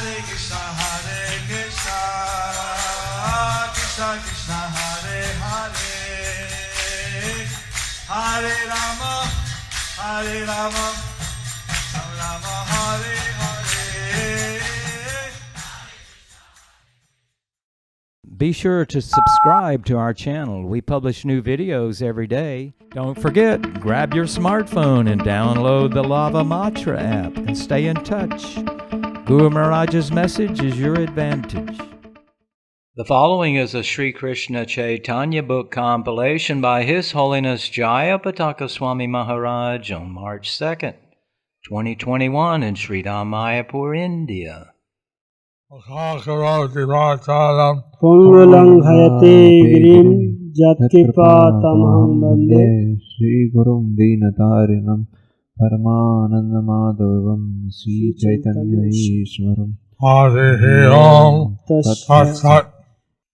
Krishna Krishna Hare Hare Hare Rama Hare Rama Rama Hare Hare. Be sure to subscribe to our channel. We publish new videos every day. Don't forget, grab your smartphone and download the Lava Matra app and stay in touch. Guru Mahārāja's message is your advantage. The following is a Sri Kṛṣṇa Caitanya book compilation by His Holiness Jayapataka Swami Mahārāja on March 2nd, 2021 in Sri Mayapur, India. Pungulang hayate girim jatkipatamaham bande Shri Gurum Dinatarinam Paramānanda Madhavam Sri Caitanya Ishwaram Hare Om Tat Sat.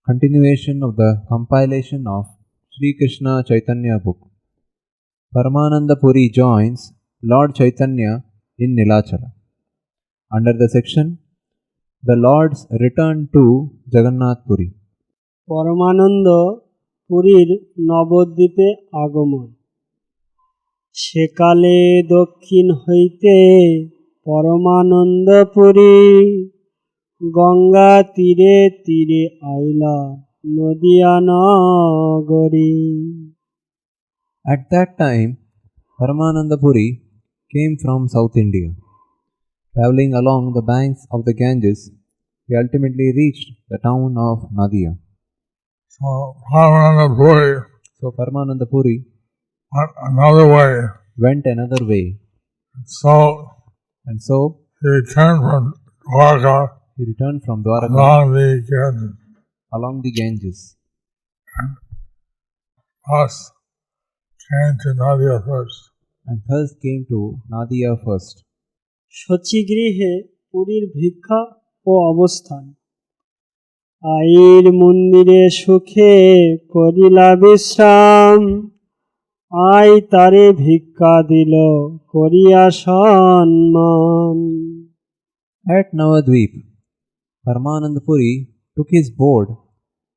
Continuation of the compilation of Sri Kṛṣṇa Caitanya book. Paramānanda Purī joins Lord Caitanya in Nīlācala. Under the section The Lord's Return to Jagannath Puri. পরমানন্দ পুরীর নবদ্বীপে আগমন। সেকালে দক্ষিণ হইতে পরমানন্দ পুরী গঙ্গা তীরে তীরে আইলা নদিয়া নগরী। At that time, Paramānanda Purī came from South India. Travelling along the banks of the Ganges, he ultimately reached the town of Nadia. So Paramānanda Purī went another way. And so he returned from Dwaraka along the Ganges. And thus came to Nadia first. শচীগৃহে পুরীর ভিক্ষা ও অবস্থান। আইর মন্দিরে সুখে করিলা বিশ্রাম। I তারে ভিক্ষা দিল করিয়া সম্মান। At Navadvip, Paramānanda Purī took his board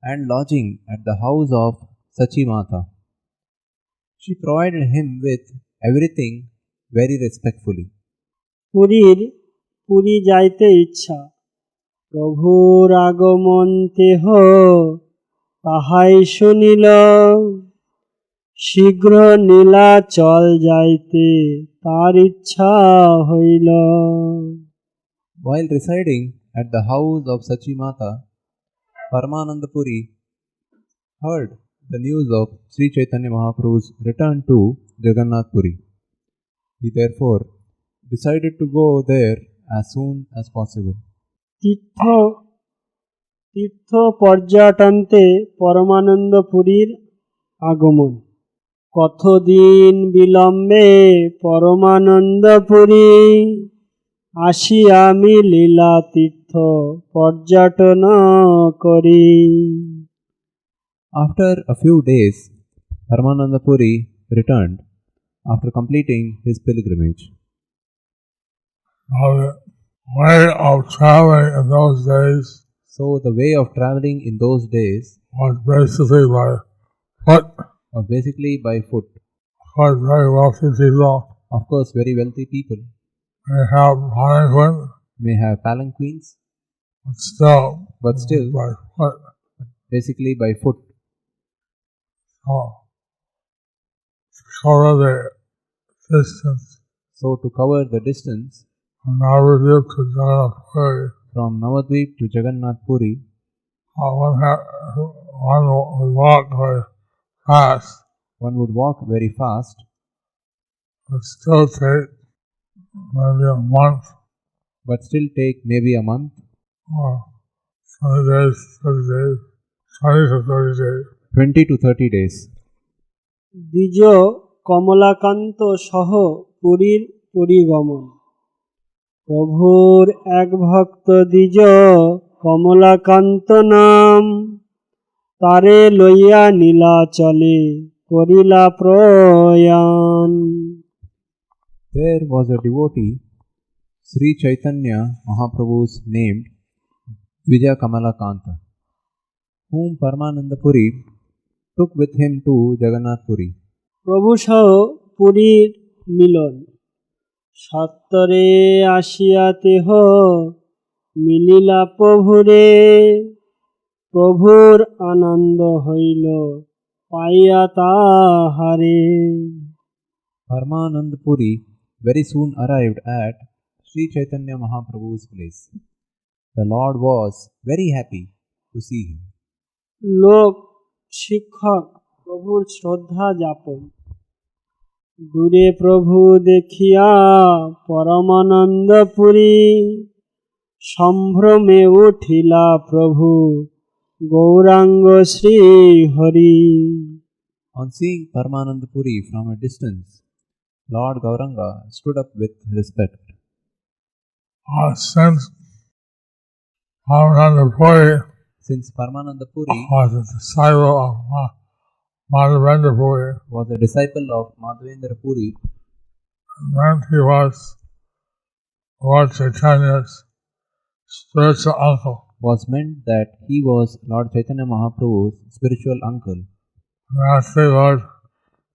and lodging at the house of Sachi Mata. She provided him with everything very respectfully. Puri যাইতে ইচ্ছা, প্রভুর আগমন তেহ তাহাই শুনিল। শীঘ্র নীলাচল যাইতে তার ইচ্ছা হইল। While residing at the house of Sachi Mata, Paramānanda Purī heard the news of Sri Chaitanya Mahaprabhu's return to Jagannath Puri. He therefore decided to go there as soon as possible. তীর্থ পর্যটনতে পরমানন্দ পুরীর আগমন। কতদিন বিলম্বে পরমানন্দ পুরী আসি আমি লীলা তীর্থ পর্যটন করি। After a few days, Paramānanda Purī returned after completing his pilgrimage. So the way of traveling in those days was basically by foot. Very wealthy people. Of course, very wealthy people may have palanquins, but still by foot. Basically by foot. So to cover the distance from Navadvip to Jagannath Puri, one would walk very fast. One would walk very fast, but still take maybe a month. 20 to 30 days. দ্বিজ কমলাকান্ত সহ পুরীর পরিগমন। প্রভুর এক ভক্ত দ্বিজ কমলাকান্ত নাম, তারে লইয়া নীলাচলে করিলা প্রয়াণ। There was a devotee Sri Caitanya Mahaprabhu's named Vijaya Kamalakanta, whom Paramānanda Purī took with him to Jagannath Puri. প্রভু সহ পুরীর মিলন সত্তরে আসিয়া তেহ মিলিলা প্রভুরে প্রভুর আনন্দ হইল পাইয়া তাহারে। Paramānanda Purī very soon arrived at Sri Caitanya Mahaprabhu's place. The Lord was very happy to see him. লোক শিক্ষক প্রভুর শ্রদ্ধা যাপন দূরে প্রভু দেখিয়া পরমানন্দ পুরী সম্ভ্রমে উঠিলা প্রভু Gauranga Shri Hari. On seeing Paramānanda Purī from a distance, Lord Gauranga stood up with respect. Since Paramānanda Purī Since Paramānanda Purī was a disciple of Madhavendra Puri, was a disciple of Madhavendra Puri, when he was Lord Chaitanya's spiritual uncle. was meant that he was Lord Chaitanya Mahaprabhu's spiritual uncle. Naturally, Lord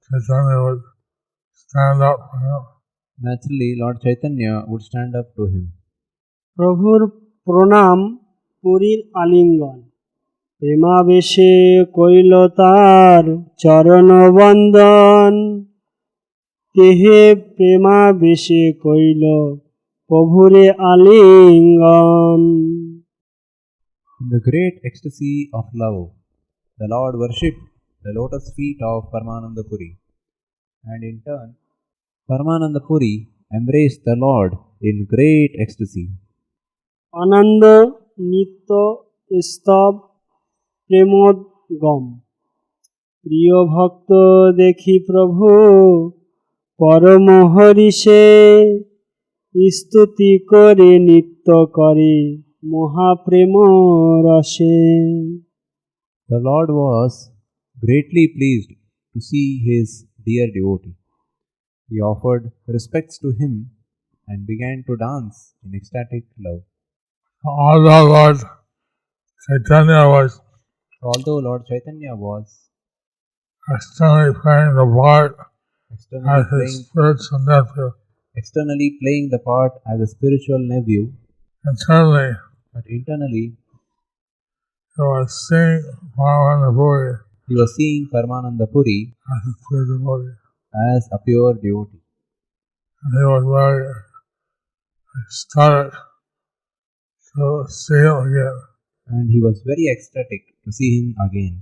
Chaitanya would stand up for him. Naturally, Lord Chaitanya would stand up to him. প্রভুর প্রণাম পুরীর আলিঙ্গন প্রেমাবেশে কইল তার চরণ বন্দন তেহে প্রেমাবেশে কইল প্রভুরে আলিঙ্গন। In the great ecstasy of love, the Lord worshipped the lotus feet of Paramānanda Purī, and in turn, Paramānanda Purī embraced the Lord in great ecstasy. আনন্দ নিত্য স্তব প্রেমোদ্গম প্রিয় ভক্ত দেখি প্রভু পরম হরিষে স্তুতি করে নিত্য করে মহাপ্রেম রসে। The Lord was greatly pleased to see his dear devotee. He offered respects to him and began to dance in ecstatic love. Although Lord Chaitanya was Although Lord Chaitanya was externally playing the part externally as his spiritual nephew, externally playing the part as a spiritual nephew, internally but internally he was seeing Paramānanda Purī he was seeing Paramānanda Purī as a pure devotee. as a pure devotee. And he was very ecstatic to see him again. And he was very ecstatic to see him again.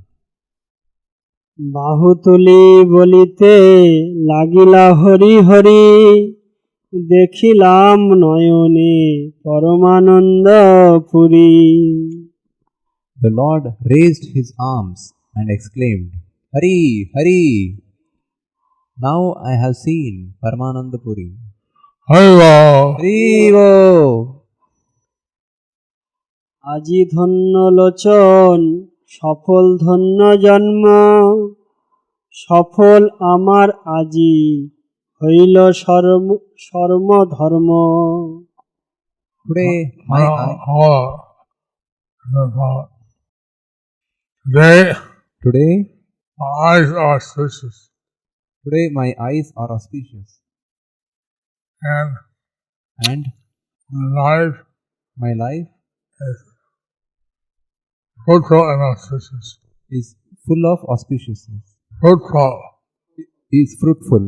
বাহু তুলি বলিতে লাগিলা হরি হরি দেখিলাম নয়নে পরমানন্দ Puri. The Lord raised his arms and exclaimed, Hari, Hari! Now I have seen Paramānanda Purī. Haribo! Haribo! আজি ধন্য লোচন সফল ধন্য জন্ম সফল আমার আজি হইল সর্ম ধর্ম। Today my eye, Today my eyes are auspicious, today my eyes are auspicious, and my life is fruitful and auspicious. is full of auspiciousness. Fruitful. Is fruitful.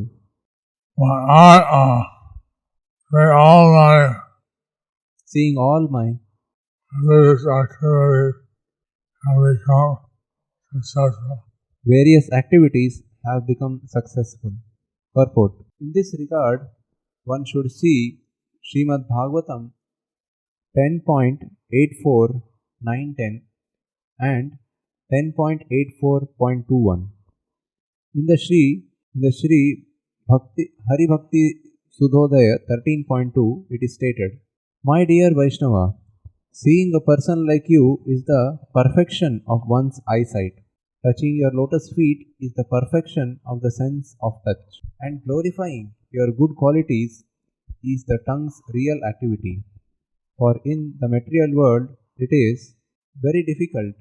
Seeing all my religious activities have become successful. Various activities have become successful. Purport. In this regard, one should see Srimad Bhagavatam 10.84.9.10 and 10.84.21. In the Shri Bhakti Hari Bhakti Sudhodaya 13.2, it is stated, My dear Vaishnava, seeing a person like you is the perfection of one's eyesight. Touching your lotus feet is the perfection of the sense of touch. And glorifying your good qualities is the tongue's real activity. For in the material world, it is very difficult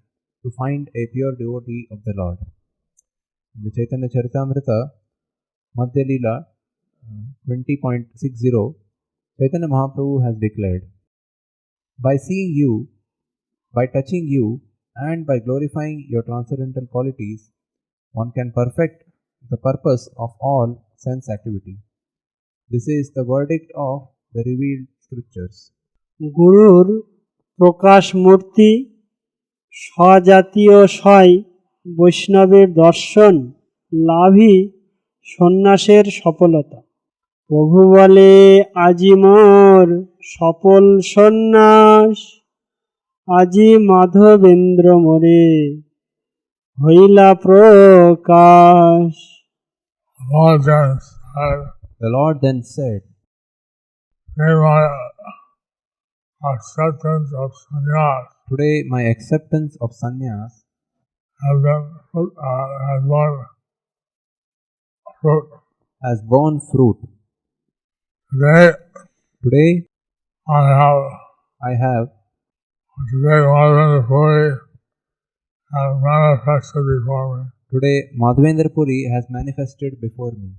to find a pure devotee of the Lord. In the Chaitanya Charitamrita, Madhya Leela 20.60, Chaitanya Mahaprabhu has declared, by seeing you, by touching you, and by glorifying your transcendental qualities, one can perfect the purpose of all sense activity. This is the verdict of the revealed scriptures. গুরুর প্রকাশ মূর্তি স্বজাতীয় সয় বৈষ্ণবের দর্শন লাভই সন্ন্যাসের সফলতা। প্রভু বলে আজি মোর সফল সন্ন্যাস, আজি মাধবেন্দ্র মোরে হইলা প্রকাশ। The Lord then said, Today my acceptance of sannyas has borne fruit. Today I have Mahārāja has manifested before me. Today Madhavendra Puri has manifested before me.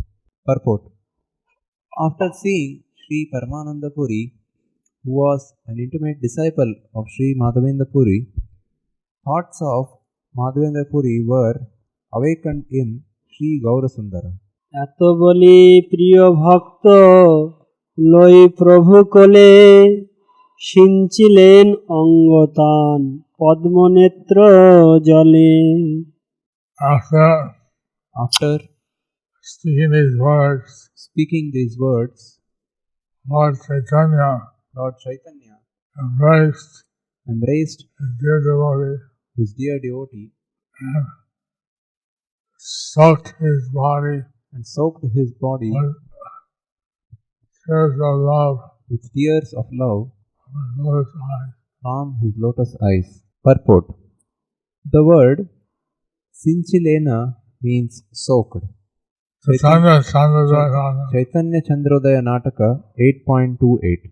Purport. After seeing Sri Paramānanda Purī, who was an intimate disciple of Sri Madhavendra Puri, thoughts of Madhavendra Puri were awakened in Sri Gaurasundara. এত বলি প্রিয় ভক্ত লই প্রভু কোলে সিঞ্চিলেন অঙ্গতান পদ্মনেত্র জলে। After speaking these words, Lord Caitanya embraced his dear devotee and soaked his body with tears of love from his lotus eyes. Purport. The word Sinchilena means soaked. Caitanya Chandrodaya Nataka 8.28.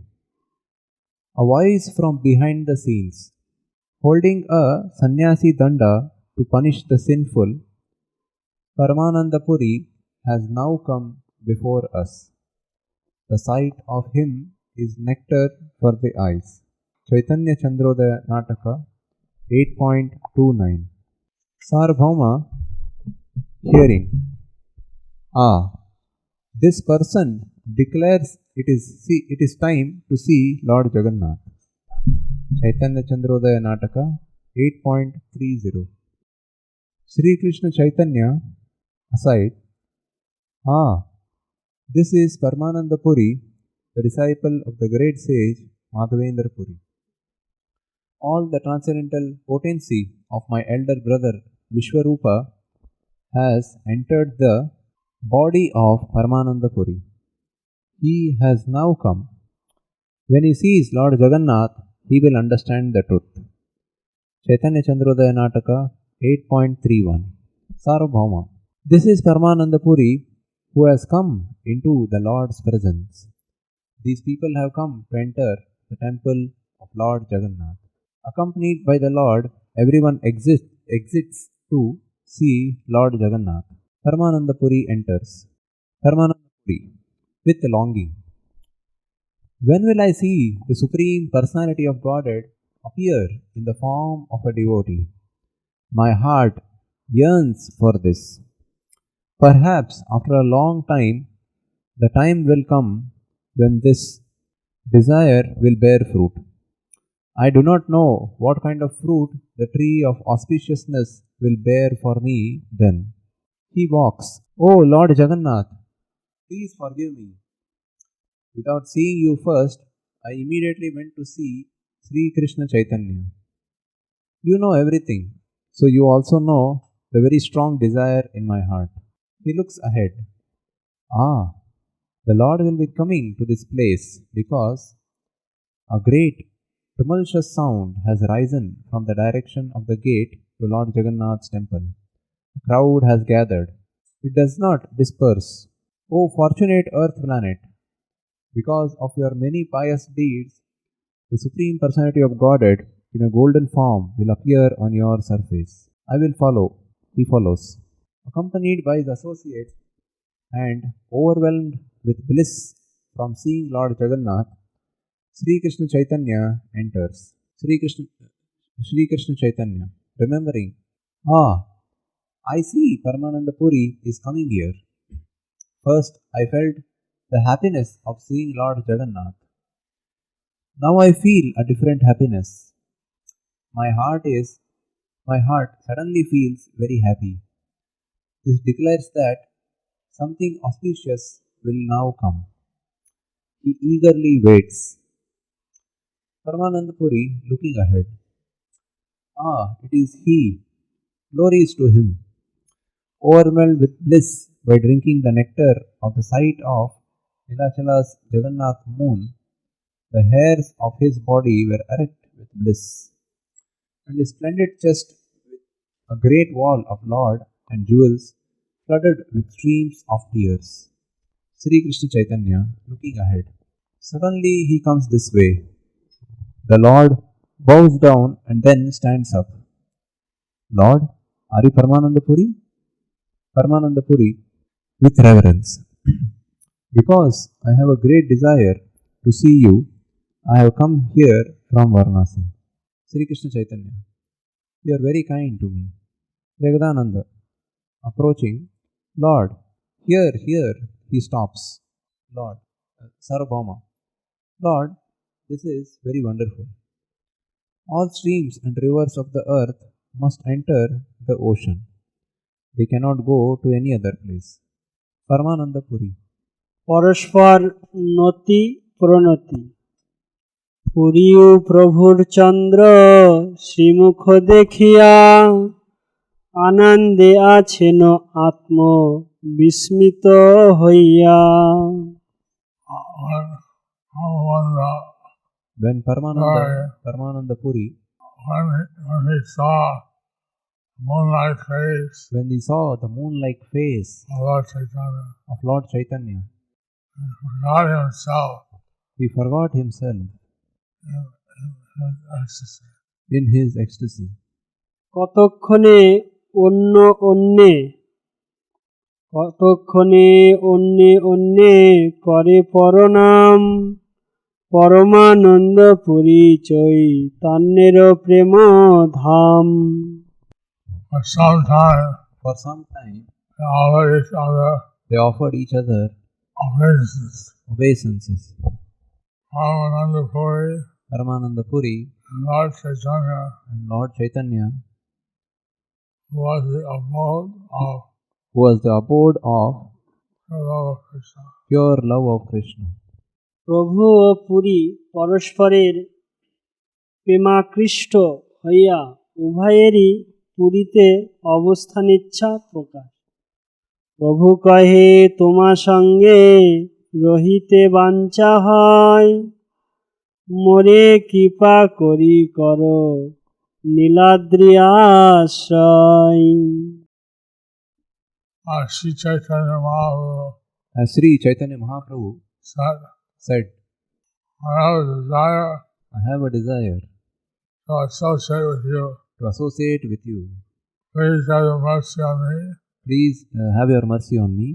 A voice from behind the scenes, holding a sannyasi danda to punish the sinful, Paramānanda Purī has now come before us. The sight of him is nectar for the eyes. Caitanya Chandrodaya Nataka 8.29. Sarvabhauma, hearing, this person declares it is time to see Lord Jagannath. Chaitanya Chandrodaya Nataka 8.30. Sri Kṛṣṇa Caitanya aside, this is Paramānanda Purī, the disciple of the great sage Madhavendra Purī. All the transcendental potency of my elder brother Vishwarupa has entered the body of Paramānanda Purī. He has now come. When he sees Lord Jagannath, he will understand the truth. Chaitanya Chandrodaya Nataka 8.31. Sarvabhauma. This is Paramānanda Purī who has come into the Lord's presence. These people have come to enter the temple of Lord Jagannath. Accompanied by the Lord, everyone exits to see Lord Jagannath. Paramānanda Purī enters. Paramānanda Purī with longing. When will I see the Supreme Personality of Godhead appear in the form of a devotee? My heart yearns for this. Perhaps after a long time, the time will come when this desire will bear fruit. I do not know what kind of fruit the tree of auspiciousness will bear for me then. He walks, "Oh Lord Jagannath, please forgive me. Without seeing you first, I immediately went to see Sri Kṛṣṇa Caitanya. You know everything, so you also know the very strong desire in my heart." He looks ahead. The Lord will be coming to this place because a great tumultuous sound has risen from the direction of the gate to Lord Jagannath's temple. A crowd has gathered. It does not disperse. O fortunate earth planet, Because of your many pious deeds, the Supreme Personality of Godhead in a golden form will appear on your surface. I will follow. He follows. Accompanied by his associates and overwhelmed with bliss from seeing Lord Jagannath, Sri Kṛṣṇa Caitanya enters. Sri Kṛṣṇa Caitanya, remembering, I see Paramānanda Purī is coming here. First, I felt the happiness of seeing Lord Jagannath. Now I feel a different happiness. My heart suddenly feels very happy. This declares that something auspicious will now come. He eagerly waits. Paramānanda Purī looking ahead. It is he. Glory is to him. Overwhelmed with bliss by drinking the nectar of the sight of Nīlācala's Jagannath moon, the hairs of his body were erect with bliss, and his splendid chest with a great wall of Lord and jewels flooded with streams of tears. Sri Kṛṣṇa Caitanya looking ahead. Suddenly he comes this way. The Lord bows down and then stands up. Lord, are you Paramānanda Purī? Paramānanda Purī with reverence. Because I have a great desire to see you, I have come here from Varanasi. Sri Kṛṣṇa Caitanya, you are very kind to me. Jagadananda, approaching, Lord, here, he stops. Lord, Sarvabhauma, Lord, this is very wonderful. All streams and rivers of the earth must enter the ocean. They cannot go to any other place. Paramānanda Purī. পরস্পর নতি প্রণতি পুরীও প্রভুর চন্দ্র শ্রীমুখ দেখিয়া আনন্দে আছেন আত্ম বিস্মিত হইয়া। When Paramānanda Purī, when he saw moonlight face, when he saw the moon-like face of Lord Chaitanya, he forgot himself in his ecstasy. কতক্ষণে অন্যে করে প্রণাম পরমানন্দ পুরী চৈতন্যের প্রেম ধাম। For some time, they offered each other obeisances. Paramānanda Purī and Lord Chaitanya, who was the abode of pure love of Kṛṣṇa. প্রভু ও পুরী পরস্পরের প্রেমাকৃষ্ট হইয়া উভয়েরই পুরীতে অবস্থানিচ্ছা প্রকাশ। প্রভু কহে তোমা সঙ্গে রহিতে বাঞ্ছা হয় মোরে কৃপা করি কর নীলাদ্রি আশ্রয়। As Sri Chaitanya Mahaprabhu said, I have a desire to associate with you. Please have your mercy on me. Please have your mercy on me.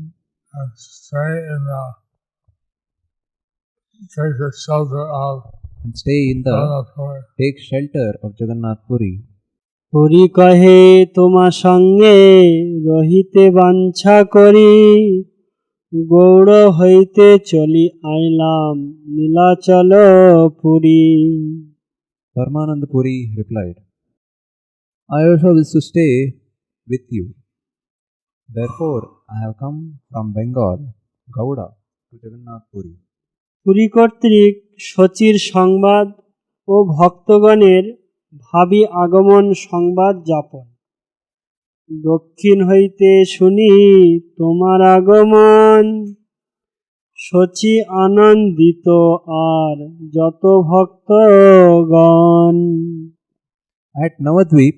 And take shelter of Jagannath Purī. Puri কহে তোমা সঙ্গে রহিতে বাঞ্ছা করি গৌড় হইতে চলি আইলাম Nilachal Puri. Paramānanda Purī replied, I also wish to stay with you. Therefore, I have come from Bengal, Gauda, to Jagannath Purī. Puri কর্তৃক শচীর সংবাদ ও ভক্তগণের ভাবী আগমন সংবাদ যাপন। দক্ষিণ হইতে শুনি তোমার আগমন শচী আনন্দিত আর যত ভক্তগণ। At Navadvip,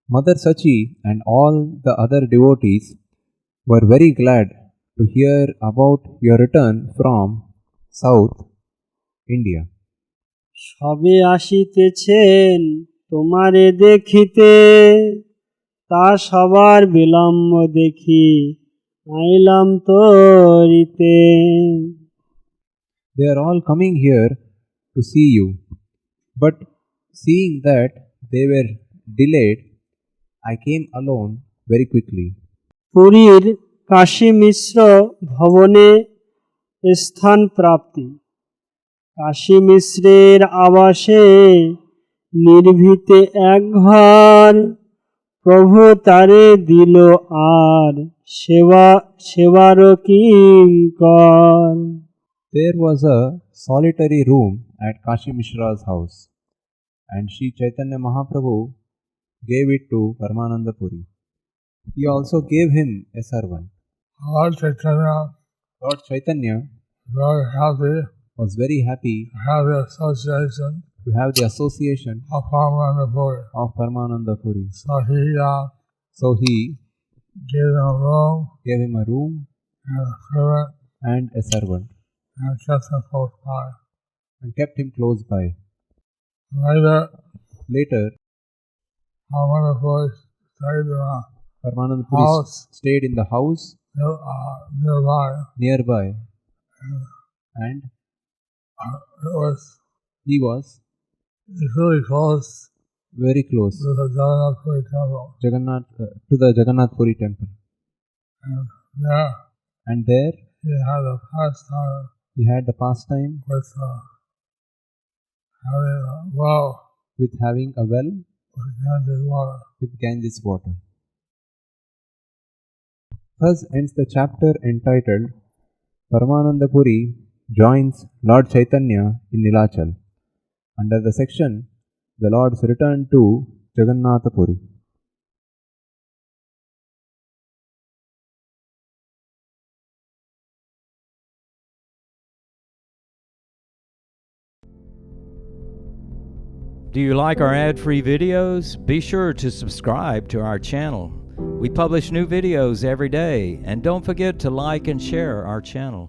Mother Sachi and all the other devotees were very glad to hear about your return from South India. সবে আসিতেছেন তোমারে দেখিতে, তা সবার বিলম্ব দেখি আইলাম তরিতে। They are all coming here to see you, but seeing that they were delayed, I came alone very quickly. পুরীর কাশী মিশ্র ভবনে স্থান প্রাপ্তি। কাশী মিশ্রের আবাসে নির্ভীতে এক ঘর, প্রভু তারে দিল আর সেবার কিঙ্কর। There was a solitary room at Kashi Mishra's house, and Sri Chaitanya Mahaprabhu gave it to Paramānanda Purī. He also gave him a servant. Lord Chaitanya Lord Chaitanya very happy was very happy to have the association to have the association of Paramānanda Purī. of Paramānanda Purī. So he gave him a room and a servant and kept him close by. Later, Paramānanda Purī Paramānanda Purī stayed in the house nearby, and he was really close very close to the Jayapatākā temple. To the Jagannath Puri temple. And there he had the pastime with having a well with Ganges water. Thus ends the chapter entitled Paramānanda Purī joins Lord Chaitanya in Nīlācala. Under the section, the Lord's return to Jagannath Puri. Do you like our ad-free videos? Be sure to subscribe to our channel. We publish new videos every day, and don't forget to like and share our channel.